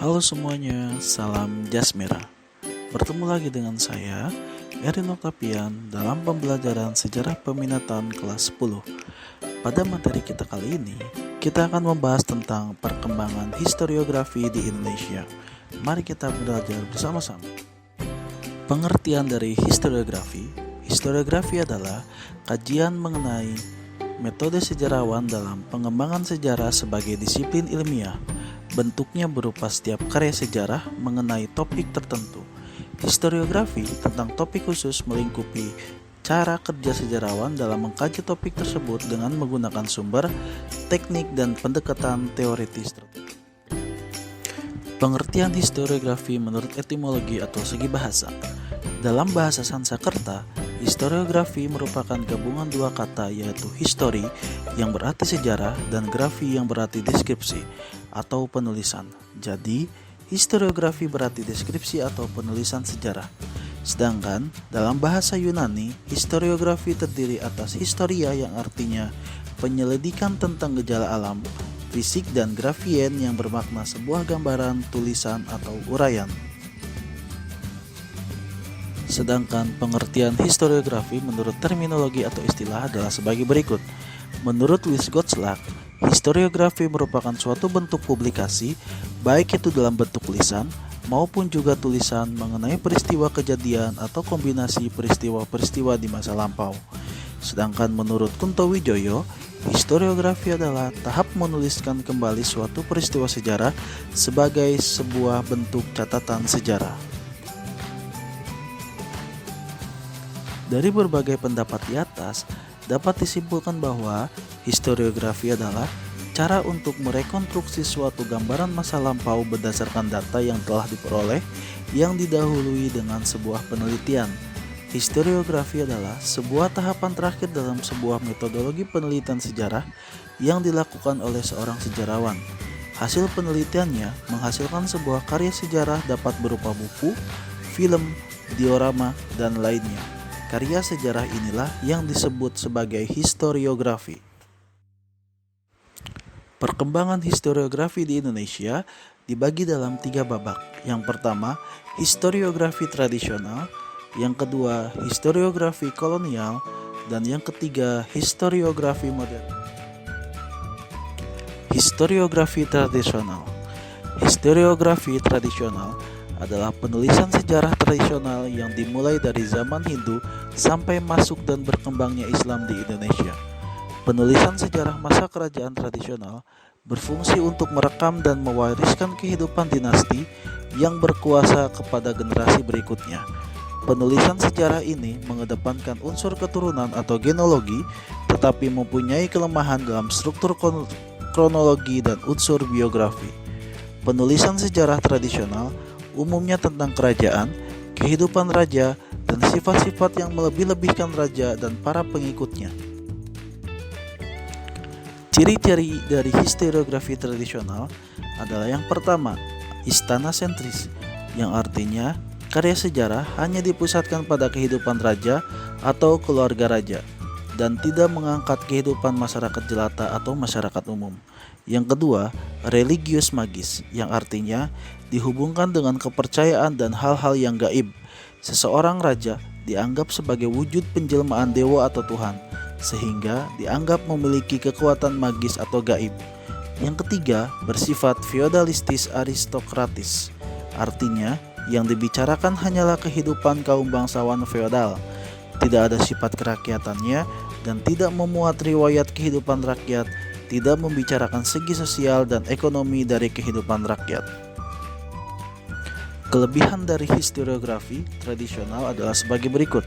Halo semuanya, salam Jasmira. Bertemu lagi dengan saya, Erin Octavian, dalam pembelajaran sejarah peminatan kelas 10. Pada materi kita kali ini, kita akan membahas tentang perkembangan historiografi di Indonesia. Mari kita belajar bersama-sama. Pengertian dari historiografi. Historiografi adalah kajian mengenai metode sejarawan dalam pengembangan sejarah sebagai disiplin ilmiah. Bentuknya berupa setiap karya sejarah mengenai topik tertentu. Historiografi tentang topik khusus melingkupi cara kerja sejarawan dalam mengkaji topik tersebut dengan menggunakan sumber, teknik, dan pendekatan teoritis tertentu. Pengertian historiografi menurut etimologi atau segi bahasa. Dalam bahasa Sanskerta, historiografi merupakan gabungan dua kata, yaitu histori yang berarti sejarah dan grafi yang berarti deskripsi atau penulisan. Jadi, historiografi berarti deskripsi atau penulisan sejarah. Sedangkan dalam bahasa Yunani, historiografi terdiri atas historia yang artinya penyelidikan tentang gejala alam, fisik, dan grafien yang bermakna sebuah gambaran, tulisan, atau uraian. Sedangkan pengertian historiografi menurut terminologi atau istilah adalah sebagai berikut. Menurut Louis Gottschalk, historiografi merupakan suatu bentuk publikasi, baik itu dalam bentuk lisan maupun juga tulisan mengenai peristiwa kejadian atau kombinasi peristiwa-peristiwa di masa lampau. Sedangkan menurut Kunto Wijoyo, historiografi adalah tahap menuliskan kembali suatu peristiwa sejarah sebagai sebuah bentuk catatan sejarah. Dari berbagai pendapat di atas, dapat disimpulkan bahwa historiografi adalah cara untuk merekonstruksi suatu gambaran masa lampau berdasarkan data yang telah diperoleh yang didahului dengan sebuah penelitian. Historiografi adalah sebuah tahapan terakhir dalam sebuah metodologi penelitian sejarah yang dilakukan oleh seorang sejarawan. Hasil penelitiannya menghasilkan sebuah karya sejarah dapat berupa buku, film, diorama, dan lainnya. Karya sejarah inilah yang disebut sebagai historiografi. Perkembangan historiografi di Indonesia dibagi dalam 3 babak. Yang pertama, historiografi tradisional, yang kedua, historiografi kolonial, dan yang ketiga, historiografi modern. Historiografi tradisional. Historiografi tradisional adalah penulisan sejarah tradisional yang dimulai dari zaman Hindu sampai masuk dan berkembangnya Islam di Indonesia. Penulisan sejarah masa kerajaan tradisional berfungsi untuk merekam dan mewariskan kehidupan dinasti yang berkuasa kepada generasi berikutnya. Penulisan sejarah ini mengedepankan unsur keturunan atau genealogi, tetapi mempunyai kelemahan dalam struktur kronologi dan unsur biografi. Penulisan sejarah tradisional umumnya tentang kerajaan, kehidupan raja, dan sifat-sifat yang melebih-lebihkan raja dan para pengikutnya. Ciri-ciri dari historiografi tradisional adalah yang pertama, istana sentris, yang artinya karya sejarah hanya dipusatkan pada kehidupan raja atau keluarga raja, dan tidak mengangkat kehidupan masyarakat jelata atau masyarakat umum. Yang kedua, religius magis, yang artinya dihubungkan dengan kepercayaan dan hal-hal yang gaib. Seseorang raja dianggap sebagai wujud penjelmaan dewa atau Tuhan, sehingga dianggap memiliki kekuatan magis atau gaib. Yang ketiga, bersifat feodalistis aristokratis, artinya yang dibicarakan hanyalah kehidupan kaum bangsawan feodal, tidak ada sifat kerakyatannya, dan tidak memuat riwayat kehidupan rakyat, tidak membicarakan segi sosial dan ekonomi dari kehidupan rakyat. Kelebihan dari historiografi tradisional adalah sebagai berikut.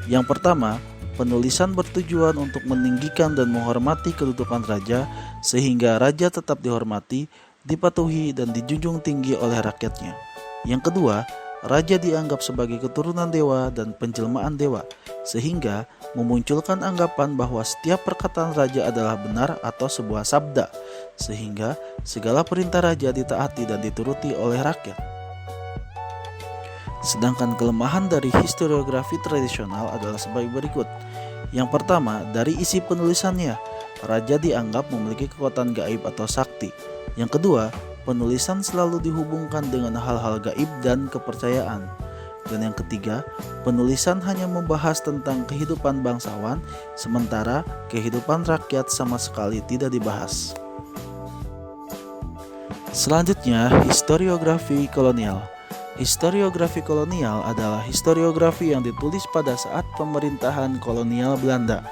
Yang pertama, penulisan bertujuan untuk meninggikan dan menghormati kedudukan raja, sehingga raja tetap dihormati, dipatuhi, dan dijunjung tinggi oleh rakyatnya. Yang kedua, raja dianggap sebagai keturunan dewa dan penjelmaan dewa, sehingga memunculkan anggapan bahwa setiap perkataan raja adalah benar atau sebuah sabda, sehingga segala perintah raja ditaati dan dituruti oleh rakyat. Sedangkan kelemahan dari historiografi tradisional adalah sebagai berikut. Yang pertama, dari isi penulisannya, raja dianggap memiliki kekuatan gaib atau sakti. Yang kedua, penulisan selalu dihubungkan dengan hal-hal gaib dan kepercayaan. Dan yang ketiga, penulisan hanya membahas tentang kehidupan bangsawan, sementara kehidupan rakyat sama sekali tidak dibahas. Selanjutnya, historiografi kolonial. Historiografi kolonial adalah historiografi yang ditulis pada saat pemerintahan kolonial Belanda,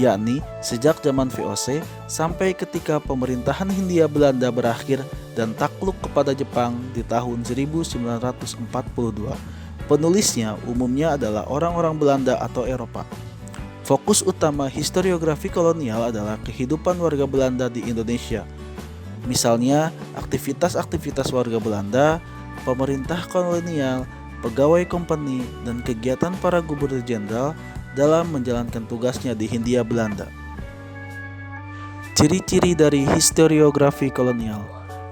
yakni sejak zaman VOC sampai ketika pemerintahan Hindia Belanda berakhir dan takluk kepada Jepang di tahun 1942. Penulisnya umumnya adalah orang-orang Belanda atau Eropa. Fokus utama historiografi kolonial adalah kehidupan warga Belanda di Indonesia. Misalnya, aktivitas-aktivitas warga Belanda, pemerintah kolonial, pegawai kompeni, dan kegiatan para gubernur jenderal dalam menjalankan tugasnya di Hindia Belanda. Ciri-ciri dari historiografi kolonial.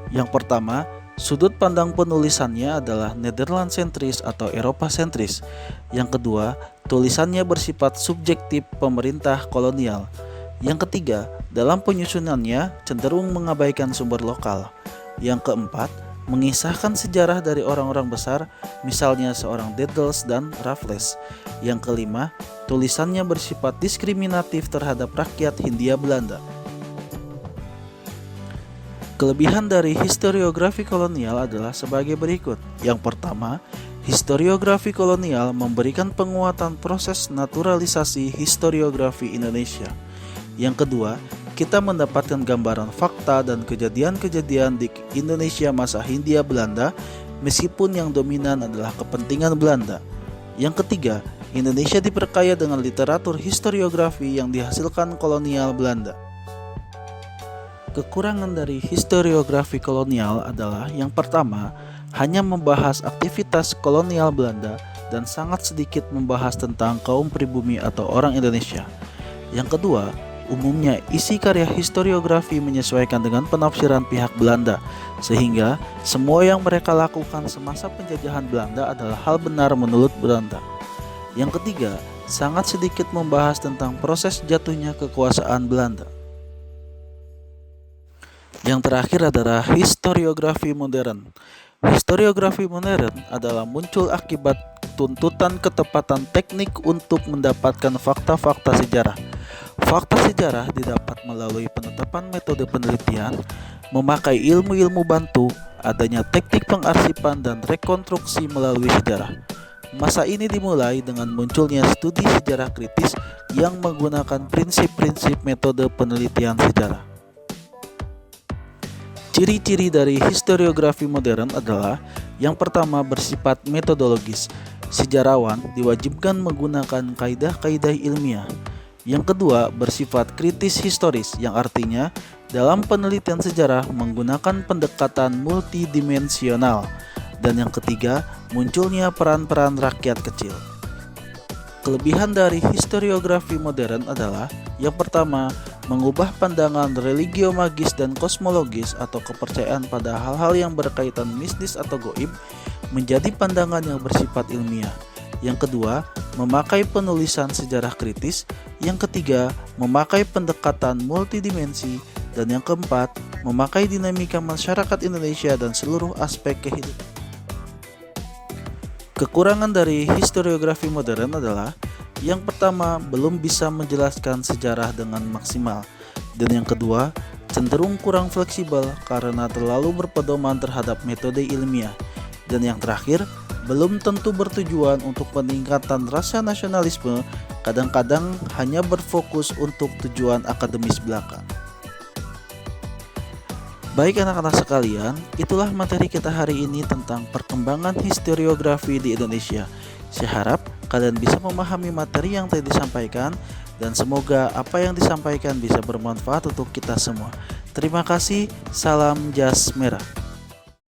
Yang pertama, sudut pandang penulisannya adalah Nederland sentris atau Eropa sentris. Yang kedua, tulisannya bersifat subjektif pemerintah kolonial. Yang ketiga, dalam penyusunannya cenderung mengabaikan sumber lokal. Yang keempat, mengisahkan sejarah dari orang-orang besar, misalnya seorang Daedalus dan Raffles. Yang kelima, tulisannya bersifat diskriminatif terhadap rakyat Hindia Belanda. Kelebihan dari historiografi kolonial adalah sebagai berikut. Yang pertama, historiografi kolonial memberikan penguatan proses naturalisasi historiografi Indonesia. Yang kedua, kita mendapatkan gambaran fakta dan kejadian-kejadian di Indonesia masa Hindia Belanda, meskipun yang dominan adalah kepentingan Belanda. Yang ketiga, Indonesia diperkaya dengan literatur historiografi yang dihasilkan kolonial Belanda. Kekurangan dari historiografi kolonial adalah yang pertama, hanya membahas aktivitas kolonial Belanda dan sangat sedikit membahas tentang kaum pribumi atau orang Indonesia. Yang kedua, umumnya isi karya historiografi menyesuaikan dengan penafsiran pihak Belanda, sehingga semua yang mereka lakukan semasa penjajahan Belanda adalah hal benar menurut Belanda. Yang ketiga, sangat sedikit membahas tentang proses jatuhnya kekuasaan Belanda. Yang terakhir adalah historiografi modern. Historiografi modern adalah muncul akibat tuntutan ketepatan teknik untuk mendapatkan fakta-fakta sejarah. Fakta sejarah didapat melalui penetapan metode penelitian, memakai ilmu-ilmu bantu, adanya teknik pengarsipan dan rekonstruksi melalui sejarah. Masa ini dimulai dengan munculnya studi sejarah kritis yang menggunakan prinsip-prinsip metode penelitian sejarah. Ciri-ciri dari historiografi modern adalah yang pertama, bersifat metodologis. Sejarawan diwajibkan menggunakan kaidah-kaidah ilmiah. Yang kedua, bersifat kritis historis, yang artinya dalam penelitian sejarah menggunakan pendekatan multidimensional. Dan yang ketiga, munculnya peran-peran rakyat kecil. Kelebihan dari historiografi modern adalah yang pertama, mengubah pandangan religio-magis dan kosmologis atau kepercayaan pada hal-hal yang berkaitan mistis atau goib menjadi pandangan yang bersifat ilmiah. Yang kedua, memakai penulisan sejarah kritis. Yang ketiga, memakai pendekatan multidimensi. Dan yang keempat, memakai dinamika masyarakat Indonesia dan seluruh aspek kehidupan. Kekurangan dari historiografi modern adalah yang pertama, belum bisa menjelaskan sejarah dengan maksimal. Dan yang kedua, cenderung kurang fleksibel karena terlalu berpedoman terhadap metode ilmiah. Dan yang terakhir, belum tentu bertujuan untuk peningkatan rasa nasionalisme, kadang-kadang hanya berfokus untuk tujuan akademis belaka. Baik anak-anak sekalian, itulah materi kita hari ini tentang perkembangan historiografi di Indonesia. Saya harap kalian bisa memahami materi yang tadi disampaikan dan semoga apa yang disampaikan bisa bermanfaat untuk kita semua. Terima kasih, salam jas merah.